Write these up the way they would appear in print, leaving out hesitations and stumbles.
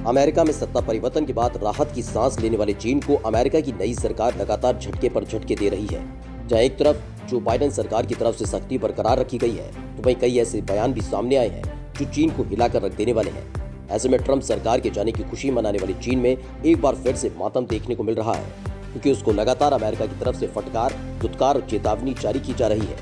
America में सत्ता परिवर्तन के बाद राहत की सांस लेने वाले चीन को अमेरिका की नई सरकार लगातार झटके पर झटके दे रही है। जहां एक तरफ जो बाइडेन सरकार की तरफ से सख्ती बरकरार रखी गई है, तो वहीं कई ऐसे बयान भी सामने आए हैं जो चीन को हिलाकर रख देने वाले हैं। ऐसे में ट्रंप सरकार के जाने की खुशी मनाने वाली चीन में एक बार फिर से मातम देखने को मिल रहा है, क्योंकि उसको लगातार अमेरिका की तरफ से फटकार, दुत्कार और चेतावनी जारी की जा रही है।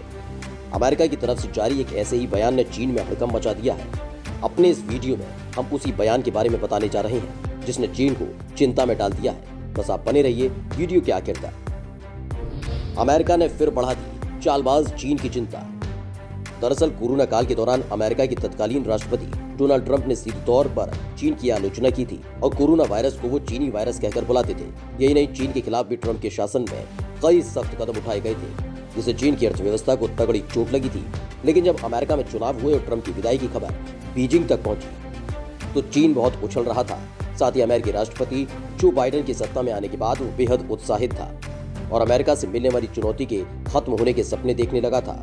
अमेरिका की तरफ से जारी एक ऐसे ही बयान ने चीन में हड़कंप मचा दिया है। अपने इस वीडियो में हम उसी बयान के बारे में बताने जा रहे हैं जिसने चीन को चिंता में डाल दिया है। बस आप बने रहिए वीडियो के आखिर तक। अमेरिका ने फिर बढ़ा दी चालबाज चीन की चिंता। दरअसल कोरोना काल के दौरान अमेरिका के तत्कालीन राष्ट्रपति डोनाल्ड ट्रंप ने सीधे तौर पर चीन की आलोचना की थी और कोरोना वायरस को वो चीनी वायरस कहकर बुलाते थे। यही नहीं, चीन के खिलाफ भी ट्रंप के शासन में कई सख्त कदम उठाए गए थे, जिससे चीन की अर्थव्यवस्था को तगड़ी चोट लगी थी। लेकिन जब अमेरिका में चुनाव हुए और ट्रंप की विदाई की खबर बीजिंग तक पहुंची, तो चीन बहुत उछल रहा था। साथ ही अमेरिकी राष्ट्रपति जो बाइडेन की सत्ता में आने के बाद वो बेहद उत्साहित था और अमेरिका से मिलने वाली चुनौती के खत्म होने के सपने देखने लगा था।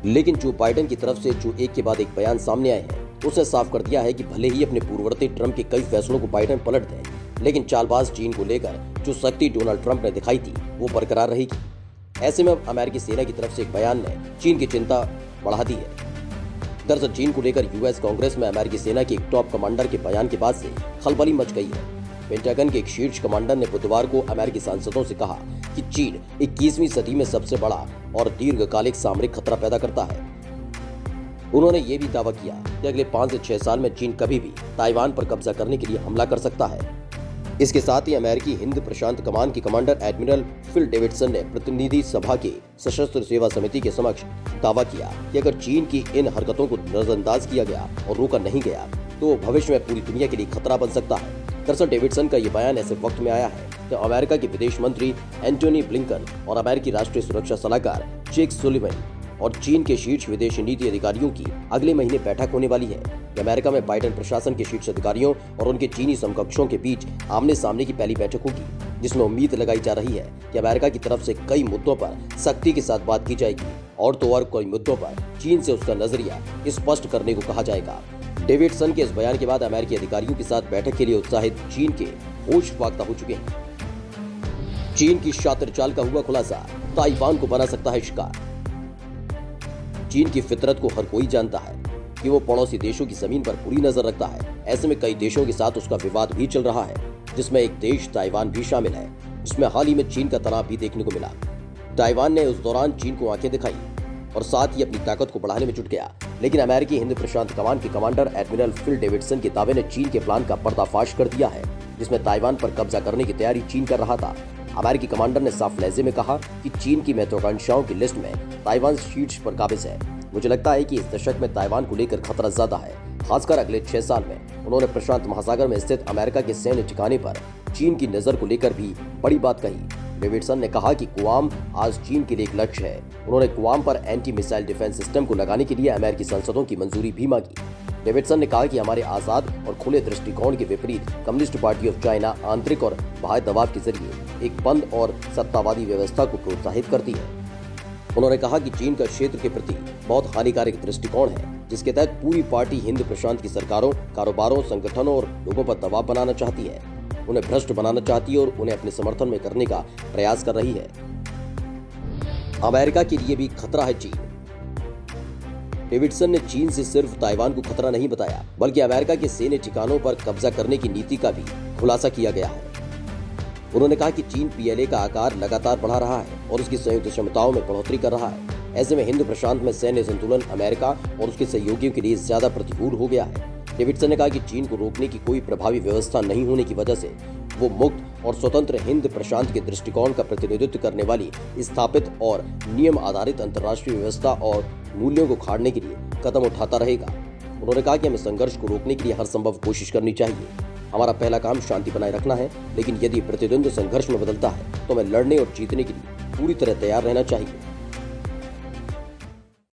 लेकिन जो बाइडेन की तरफ से जो एक के बाद एक बयान सामने आए हैं, उसने साफ कर दिया है कि भले ही अपने पूर्ववर्ती ट्रंप के कई फैसलों को बाइडेन पलट दें, लेकिन चालबाज चीन को लेकर जो सख्ती डोनाल्ड ट्रंप ने दिखाई थी वो बरकरार रहेगी। ऐसे में अब अमेरिकी सेना की तरफ से एक बयान ने चीन की चिंता बढ़ा दी है। दरअसल चीन को लेकर यूएस कांग्रेस में अमेरिकी सेना के एक टॉप कमांडर के बयान के बाद से खलबली मच गई है। पेंटागन के एक शीर्ष कमांडर ने बुधवार को अमेरिकी सांसदों से कहा कि चीन 21वीं सदी में सबसे बड़ा और दीर्घकालिक सामरिक खतरा पैदा करता है। उन्होंने ये भी दावा किया कि अगले 5 से 6 साल में चीन कभी भी ताइवान पर कब्जा करने के लिए हमला कर सकता है। इसके साथ ही अमेरिकी हिंद प्रशांत कमान के कमांडर एडमिरल फिल डेविडसन ने प्रतिनिधि सभा के सशस्त्र सेवा समिति के समक्ष दावा किया कि अगर चीन की इन हरकतों को नजरअंदाज किया गया और रोका नहीं गया तो भविष्य में पूरी दुनिया के लिए खतरा बन सकता है। दरअसल डेविडसन का ये बयान ऐसे वक्त में आया है कि अमेरिका के विदेश मंत्री एंटोनी ब्लिंकन और अमेरिकी राष्ट्रीय सुरक्षा सलाहकार जेक सुलिवन और चीन के शीर्ष विदेश नीति अधिकारियों की अगले महीने बैठक होने वाली है। अमेरिका में बाइडेन प्रशासन के शीर्ष अधिकारियों और उनके चीनी समकक्षों के बीच आमने सामने की पहली बैठक होगी, जिसमें उम्मीद लगाई जा रही है कि अमेरिका की तरफ से कई मुद्दों पर सख्ती के साथ बात की जाएगी और तो और कई मुद्दों पर चीन से उसका नजरिया स्पष्ट करने को कहा जाएगा। डेविडसन के इस बयान के बाद अमेरिकी अधिकारियों के साथ बैठक के लिए उत्साहित चीन के होश फाख्ता हो चुके हैं। चीन की शातिर चाल का हुआ खुलासा, ताइवान को बना सकता है शिकार। चीन की फितरत को हर कोई जानता है कि वो पड़ोसी देशों की जमीन पर पूरी नजर रखता है। ऐसे में कई देशों के साथ उसका विवाद भी चल रहा है, जिसमें एक देश ताइवान भी शामिल है, जिसमें हाल ही में चीन का तनाव भी देखने को मिला। ताइवान ने उस दौरान चीन को आंखें दिखाई और साथ ही अपनी ताकत को बढ़ाने में जुट गया। लेकिन अमेरिकी हिंद प्रशांत कमान के कमांडर एडमिरल फिल डेविडसन के दावे ने चीन के प्लान का पर्दाफाश कर दिया है, जिसमें ताइवान पर कब्जा करने की तैयारी चीन कर रहा था। अमेरिकी कमांडर ने साफ लहजे में कहा कि चीन की महत्वाकांक्षाओं की लिस्ट में ताइवान शीर्ष पर काबिज है। मुझे लगता है कि इस दशक में ताइवान को लेकर खतरा ज्यादा है, खासकर अगले 6 साल में। उन्होंने प्रशांत महासागर में स्थित अमेरिका के सैन्य ठिकाने पर चीन की नजर को लेकर भी बड़ी बात कही। डेविडसन ने कहा कि गुआम आज चीन के लिए एक लक्ष्य है। उन्होंने गुआम पर एंटी मिसाइल डिफेंस सिस्टम को लगाने के लिए अमेरिकी सांसदों की मंजूरी भी मांगी। डेविडसन ने कहा कि हमारे आजाद और खुले दृष्टिकोण के विपरीत कम्युनिस्ट पार्टी ऑफ चाइना आंतरिक और बाह्य दबाव के जरिए एक बंद और सत्तावादी व्यवस्था को प्रोत्साहित करती है। उन्होंने कहा कि चीन का क्षेत्र के प्रति बहुत हानिकारक दृष्टिकोण है, जिसके तहत पूरी पार्टी हिंद प्रशांत की सरकारों, कारोबारों, संगठनों और लोगों पर दबाव बनाना चाहती है, उन्हें भ्रष्ट बनाना चाहती है और उन्हें अपने समर्थन में करने का प्रयास कर रही है। अमेरिका के लिए भी खतरा है चीन। डेविडसन ने चीन से सिर्फ ताइवान को खतरा नहीं बताया, बल्कि अमेरिका के सैन्य ठिकानों पर कब्जा करने की नीति का भी खुलासा किया गया है। उन्होंने कहा कि चीन पीएलए का आकार लगातार बढ़ा रहा है और उसकी संयुक्त क्षमताओं में बढ़ोतरी कर रहा है। ऐसे में हिंद प्रशांत में सैन्य संतुलन अमेरिका और उसके सहयोगियों के लिए ज्यादा प्रतिकूल हो गया है। डेविडसन ने कहा कि चीन को रोकने की कोई प्रभावी व्यवस्था नहीं होने की वजह से वो मुक्त और स्वतंत्र हिंद प्रशांत के दृष्टिकोण का प्रतिनिधित्व करने वाली स्थापित और नियम आधारित अंतर्राष्ट्रीय व्यवस्था और मूल्यों को खाड़ने के लिए कदम उठाता रहेगा। उन्होंने कहा कि हमें संघर्ष को रोकने के लिए हर संभव कोशिश करनी चाहिए। हमारा पहला काम शांति बनाए रखना है, लेकिन यदि प्रतिद्वंद संघर्ष में बदलता है तो हमें लड़ने और जीतने के लिए पूरी तरह तैयार रहना चाहिए।